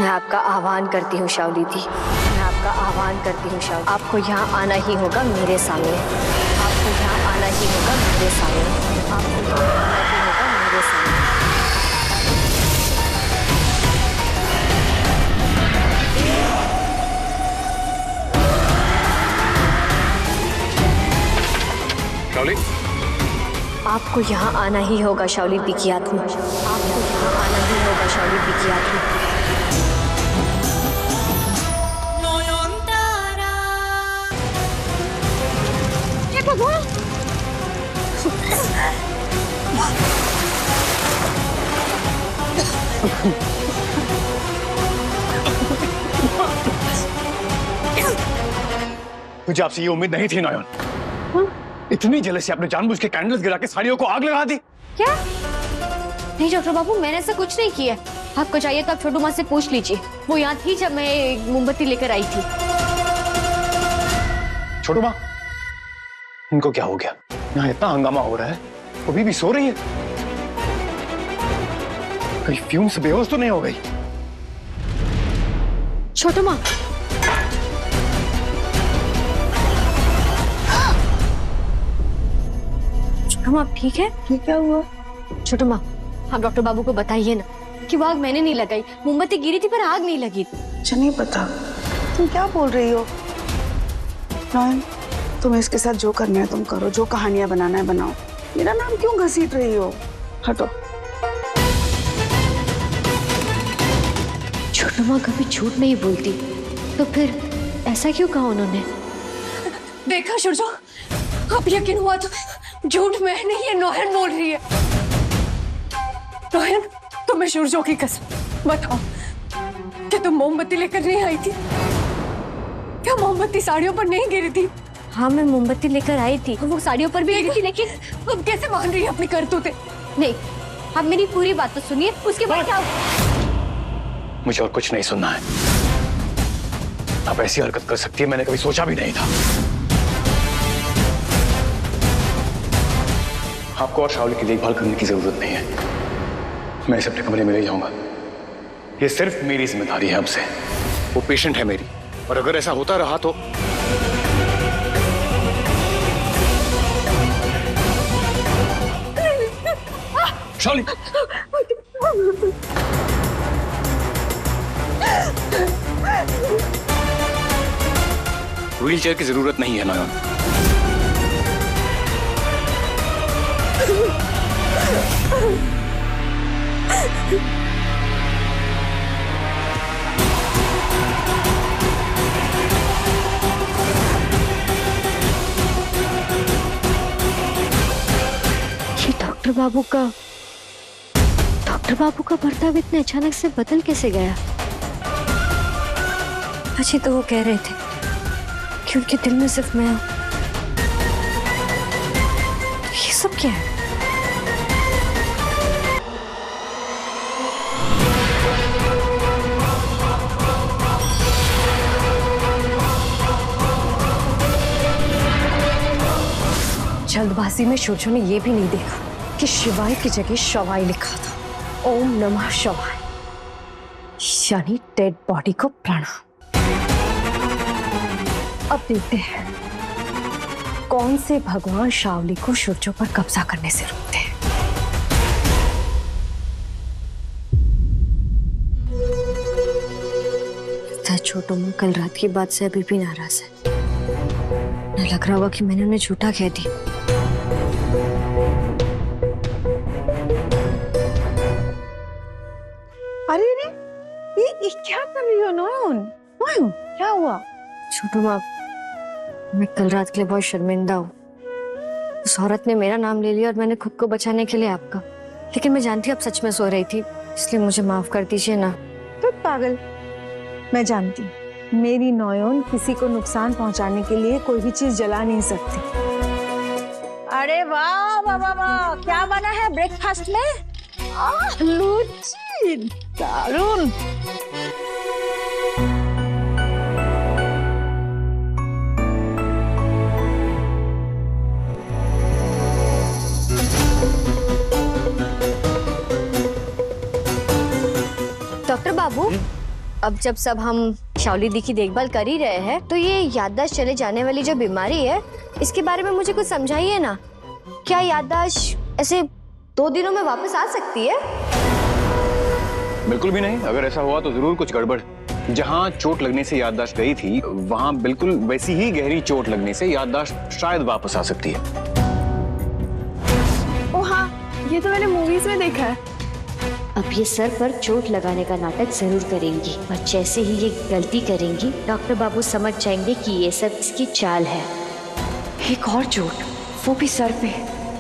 मैं आपका आह्वान करती हूँ शाओली दी, मैं आपका आह्वान करती हूँ शाओली। आपको यहाँ आना ही होगा मेरे सामने, आपको यहाँ आना ही होगा मेरे सामने, आपको यहाँ आना ही होगा मेरे सामने। शाओली, आपको यहाँ आना ही होगा शाओली दी की आत्मा, आपको यहाँ आना ही होगा शाओली दी की आत्मा। मुझे आपसे ये उम्मीद नहीं थी नयन। इतनी जलसी आपने जानबूझ के कैंडल्स गिरा के साड़ियों को आग लगा दी। क्या? नहीं डॉक्टर बाबू, मैंने ऐसा कुछ नहीं किया। आपको चाहिए तो आप छोटू माँ से पूछ लीजिए, वो यहाँ थी जब मैं मोमबत्ती लेकर आई थी। छोटू माँ, इनको क्या हो गया? यहाँ इतना हंगामा हो रहा है, अभी भी सो रही है। कहीं फ्यूम से बेहोश तो नहीं हो गई? छोटू माँ, छोटू माँ ठीक है? क्या हुआ? छोटू माँ, आप डॉक्टर बाबू को बताइए ना कि वो आग मैंने नहीं लगाई, मोमबत्ती गिरी थी पर आग नहीं लगी। मुझे नहीं पता, तुम क्या बोल रही हो? नयन, तुम्हें इसके साथ जो करना है तुम करो, जो कहानियां बनाना है बनाओ। मेरा नाम क्यों घसीट रही हो? हटो। छोटू माँ कभी झूठ नहीं बोलती, तो फिर ऐसा क्यों कहा उन्होंने? देखा शुरजो, अब यकीन हुआ तो झूठ मैं नहीं, ये नोहन बोल रही है। नोहन, तुम्हें शुरजो की कसम बताओ कि तुम मोमबत्ती लेकर नहीं आई थी? क्या मोमबत्ती साड़ियों पर नहीं गिरी थी? हाँ, मैं मोमबत्ती लेकर आई थी, वो साड़ियों पर भी गिरी थी, लेकिन अब कैसे मान रही है अपनी करतूतें? नहीं, आप मेरी पूरी बात तो सुनिए, उसके बाद क्या? मुझे और कुछ नहीं सुनना है। आप ऐसी हरकत कर सकती है, मैंने कभी सोचा भी नहीं था। आपको और शाओली की देखभाल करने की जरूरत नहीं है। मैं इसे अपने कमरे में ले जाऊंगा। ये सिर्फ मेरी जिम्मेदारी है। अब से वो पेशेंट है मेरी, और अगर ऐसा होता रहा तो शाओली, व्हीलचेयर की जरूरत नहीं है नयन। ये डॉक्टर बाबू का बर्ताव इतने अचानक से बदल कैसे गया? अजी तो वो कह रहे थे कि उनके दिल में सिर्फ मैं हूं। ये सब क्या है? जल्दबाजी में शुरजो ने यह भी नहीं देखा कि शिवाय की जगह शवाई लिखा था। ओम नमः शिवाय, यानी डेड बॉडी को प्रणाम। अब देखते हैं कौन से भगवान शाओली को शुरजो पर कब्जा करने से रोकते हैं। छोटू माँ कल रात की बात से अभी भी नाराज है। न लग रहा होगा कि मैंने उन्हें झूठा कह दिया। अरे रे, ये क्या कर रही हो नयन? नयन, क्या हुआ? छोटू माँ, मैं कल रात के लिए बहुत शर्मिंदा हूँ। उस औरत ने मेरा नाम ले लिया और मैंने खुद को बचाने के लिए आपका। लेकिन मैं जानती हूँ आप सच में सो रही थी, इसलिए मुझे माफ कर दीजिए ना। तो पागल, मैं जानती हूँ मेरी नयन किसी को नुकसान पहुंचाने के लिए कोई भी चीज जला नहीं सकती। अरे वाह वाह वाह वाह, क्या बना है ब्रेकफास्ट में? लूची, दारुण। डॉक्टर बाबू, अब जब सब हम शाओली दी की देखभाल कर ही रहे हैं, तो ये याददाश्त चले जाने वाली जो बीमारी है, इसके बारे में मुझे कुछ समझाइए ना। क्या याददाश्त ऐसे 2 दिनों में वापस आ सकती है? बिल्कुल भी नहीं। अगर ऐसा हुआ तो जरूर कुछ गड़बड़। जहां चोट लगने से याददाश्त गई थी, वहां बिल्कुल वैसी ही गहरी चोट लगने से याददाश्त शायद वापस आ सकती है। ओ हाँ, ये तो मैंने मूवीज में देखा है। अब ये सर पर चोट लगाने का नाटक जरूर करेंगी, और जैसे ही ये गलती करेंगी, डॉक्टर बाबू समझ जाएंगे कि ये सब इसकी चाल है। एक और चोट, वो भी सर पे।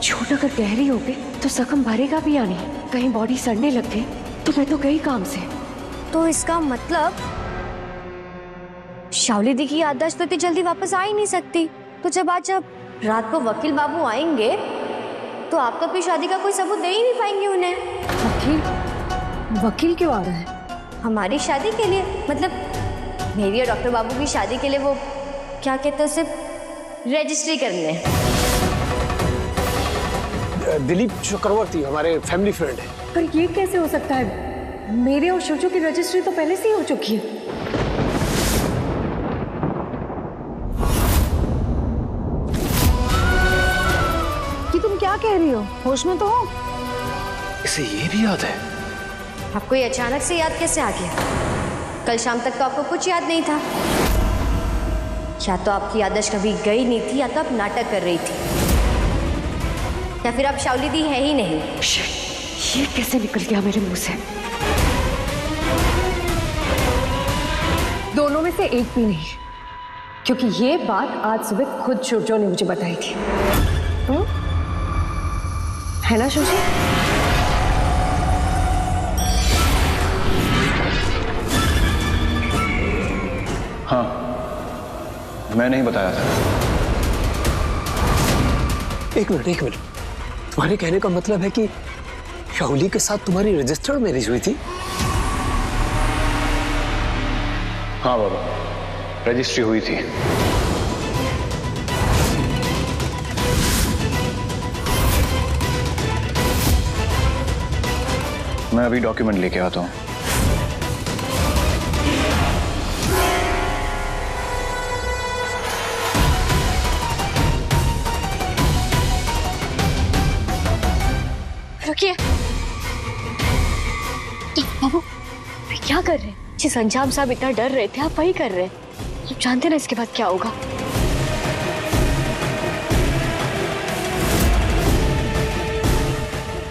चोट अगर गहरी हो गई तो जख्म भरेगा भी या नहीं? कहीं बॉडी सड़ने लग गई तो मैं तो गई काम से। तो इसका मतलब शाओली दी की याददाश्त तो इतनी जल्दी वापस आ ही नहीं सकती। तो जब रात को वकील बाबू आएंगे, तो आप तो अपनी शादी का कोई सबूत दे ही नहीं पाएंगे उन्हें। वकील क्यों आ रहा है? हमारी शादी के लिए, मतलब मेरी और डॉक्टर बाबू की शादी के लिए। वो क्या कहते हैं उसे, रजिस्ट्री करने। दिलीप चक्रवर्ती हमारे फैमिली फ्रेंड है। पर ये कैसे हो सकता है? मेरे और शोचो की रजिस्ट्री तो पहले से ही हो चुकी है। कि तुम क्या कह रही हो? होश में तो हो? इसे ये भी याद है? आपको ये अचानक से याद कैसे आ गया? कल शाम तक तो आपको कुछ याद नहीं था। या तो आपकी याददाश्त कभी गई नहीं थी, या तो आप नाटक कर रही थी, या फिर आप शाओली दी है ही नहीं। ये कैसे निकल गया मेरे मुंह से? दोनों में से एक भी नहीं, क्योंकि ये बात आज सुबह खुद शोचो ने मुझे बताई थी। है ना शोची? हाँ, मैंने ही बताया था। एक मिनट। तुम्हारे कहने का मतलब है कि शाओली के साथ तुम्हारी रजिस्टर्ड मैरिज हुई थी? हाँ बाबा, रजिस्ट्री हुई थी। मैं अभी डॉक्यूमेंट लेके आता हूँ। रुकिए बाबू, क्या कर रहे हैं? जिस अंजाम साहब इतना डर रहे थे, आप वही कर रहे हैं। आप जानते ना इसके बाद क्या होगा।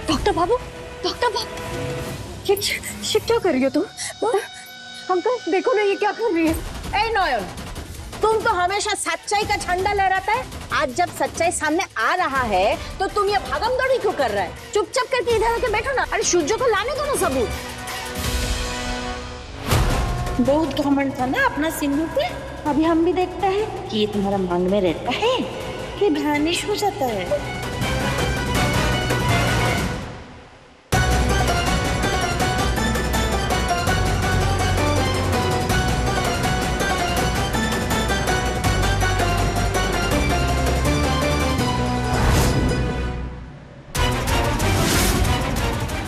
डॉक्टर बाबू, ये क्या कर रही हो तुम? अंकल देखो ना, ये क्या कर रही है? ए नयन, तुम तो हमेशा सच्चाई का झंडा लहराता है। आज जब सच्चाई सामने आ रहा है, तो तुम ये भागम दौड़ी क्यों कर रहा है? चुपचाप करके इधर आके बैठो ना। अरे सूर्य को लाने दो ना सबूत। बहुत घमंड था ना अपना सिंधु पे। अभी हम भी देखते हैं कि ये तुम्हारा मांग में रहता है कि भैनिश हो जाता है।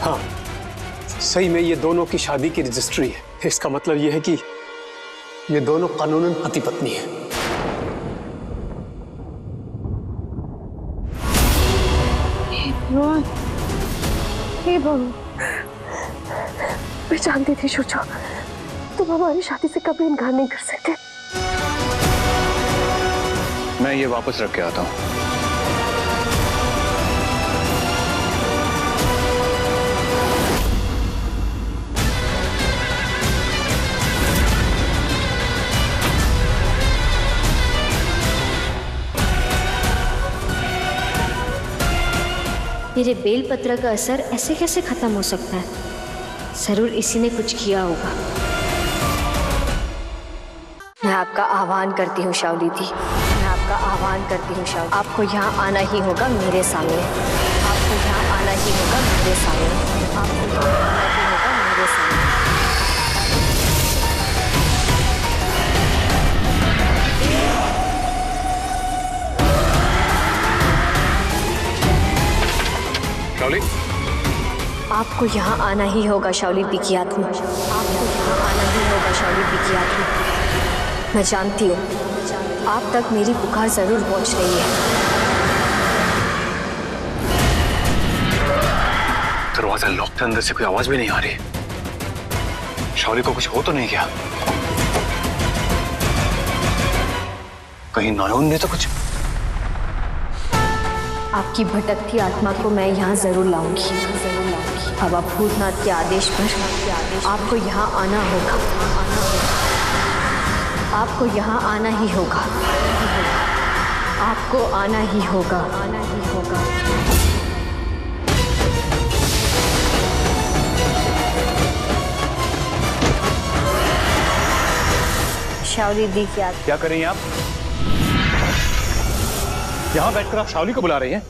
हाँ, सही में ये दोनों की शादी की रजिस्ट्री है। इसका मतलब ये है कि ये दोनों कानूनन पति पत्नी हैं। हे भगवान, मैं जानती थी शोचो, तुम हमारी शादी से कभी इनकार नहीं कर सकते। मैं ये वापस रख के आता हूँ। मेरे बेलपत्र का असर ऐसे कैसे खत्म हो सकता है? जरूर इसी ने कुछ किया होगा। मैं आपका आह्वान करती हूँ शाओली दी, मैं आपका आह्वान करती हूँ शाओली। आपको यहाँ आना ही होगा मेरे सामने, आपको यहाँ आना ही होगा मेरे सामने, आपको यहाँ आना ही होगा मेरे सामने। शाओली, आपको यहाँ आना ही होगा शाओली दी की आत्मा, आपको यहाँ आना ही होगा। शावरी की आत्मा, मैं जानती हूँ आप तक मेरी पुकार जरूर पहुंच रही है। दरवाजा लॉक के अंदर से कोई आवाज भी नहीं आ रही। शावरी को कुछ हो तो नहीं गया? कहीं नयन ने तो कुछ? आपकी भटकती आत्मा को मैं यहाँ जरूर लाऊंगी। बाबा भूतनाथ के आदेश पर आपको यहाँ आना होगा। आपको यहाँ आना ही होगा। आपको आना ही होगा। आना ही होगा। शावरी दी की आत्मा। क्या कर रही हैं आप? यहां बैठकर आप शावली को बुला रही हैं?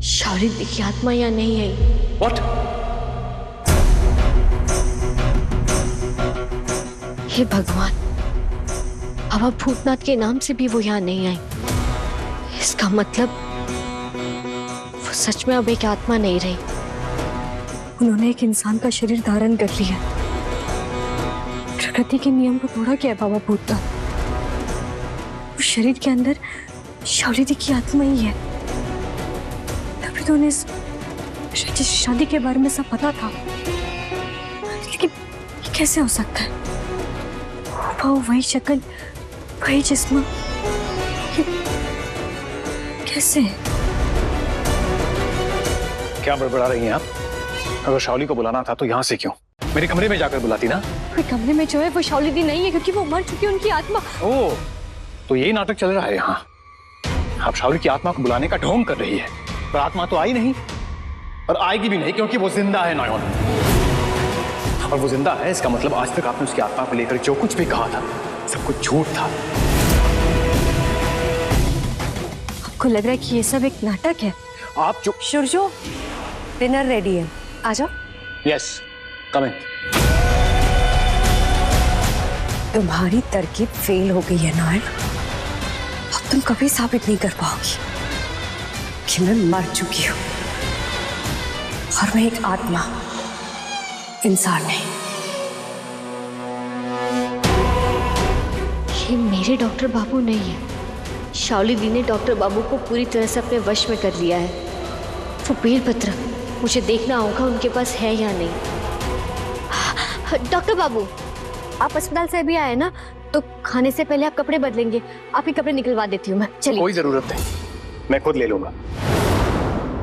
शावरी दी की आत्मा यहाँ नहीं आई। What? हे भगवान, बाबा भूतनाथ के नाम से भी वो यहाँ नहीं आई। इसका मतलब वो सच में अब एक आत्मा नहीं रही। उन्होंने एक इंसान का शरीर धारण कर लिया। प्रकृति के नियम को तोड़ा क्या है बाबा भूतनाथ? उस शरीर के अंदर शावरी दी की आत्मा ही है। तभी तो उन्हें शादी के बारे में सब पता था। लेकिन ये कैसे हो सकता है? वही शक्ल, वही जिस्म, कैसे? क्या बड़बड़ा रही हैं आप? अगर शावली को बुलाना था तो यहाँ से क्यों? मेरे कमरे में जाकर बुलाती ना। कोई कमरे में जो है वो शावली दी नहीं है, क्योंकि वो मर चुकी है, उनकी आत्मा। ओह, तो यही नाटक चल रहा है यहाँ। आप शावली की आत्मा को बुलाने का ढोंग कर रही है, पर आत्मा तो आई नहीं और आएगी भी नहीं, क्योंकि वो जिंदा है नयन। और वो जिंदा है, इसका मतलब आज तक आपने उसकी आत्मा को लेकर जो कुछ भी कहा था सब कुछ झूठ था। आपको लग रहा है कि ये सब एक नाटक है? आप जो शुरजो, डिनर रेडी है, आ जाओ। यस, कम इन। तुम्हारी तरकीब फेल हो गई है नयन। अब तुम कभी साबित नहीं कर पाओगी कि मैं मर चुकी हूं और मैं एक आत्मा, इंसान नहीं। ये मेरे डॉक्टर बाबू नहीं है। शावली दी ने डॉक्टर बाबू को पूरी तरह से अपने वश में कर लिया है। वो बेलपत्र, मुझे देखना होगा उनके पास है या नहीं। डॉक्टर बाबू, आप अस्पताल से अभी आए ना, तो खाने से पहले आप कपड़े बदलेंगे। आप ही कपड़े निकलवा देती हूँ मैं। चलिए। कोई जरूरत नहीं, मैं खुद ले लूंगा।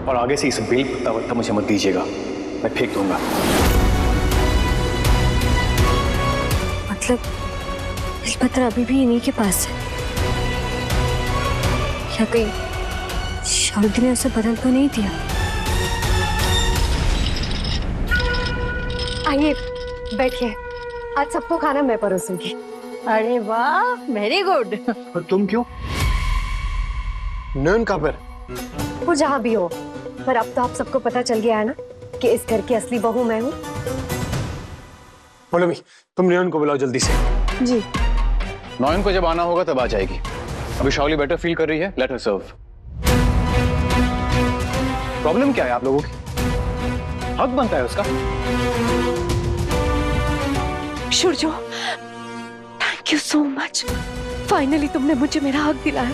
और आगे से इस बेल पत्ता वत्ता मुझे मत दीजिएगा, मैं फेंक दूंगा। मतलब बेलपत्र अभी भी इन्हीं के पास है? या कहीं शावली दी ने उसे बदल तो नहीं दिया? आइए बैठिए, आज सबको खाना मैं परोसूंगी। अरे वाह, वेरी गुड। और तुम क्यों? नयन कहाँ पर? वो जहाँ भी हो, पर अब तो आप सबको पता चल गया है ना कि इस घर की असली बहू मैं हूँ। पौलमी, तुम नयन को बुलाओ जल्दी से। जी। नयन को जब आना होगा तब आ जाएगी। अभी शावली बेटर फील कर रही है, लेट हर सर्व। प्रॉब्लम क्या है आप लोगों की? हक बनता है उसका। Shurjo, thank you so much. Finally तुमने मुझे मेरा हक दिलाया।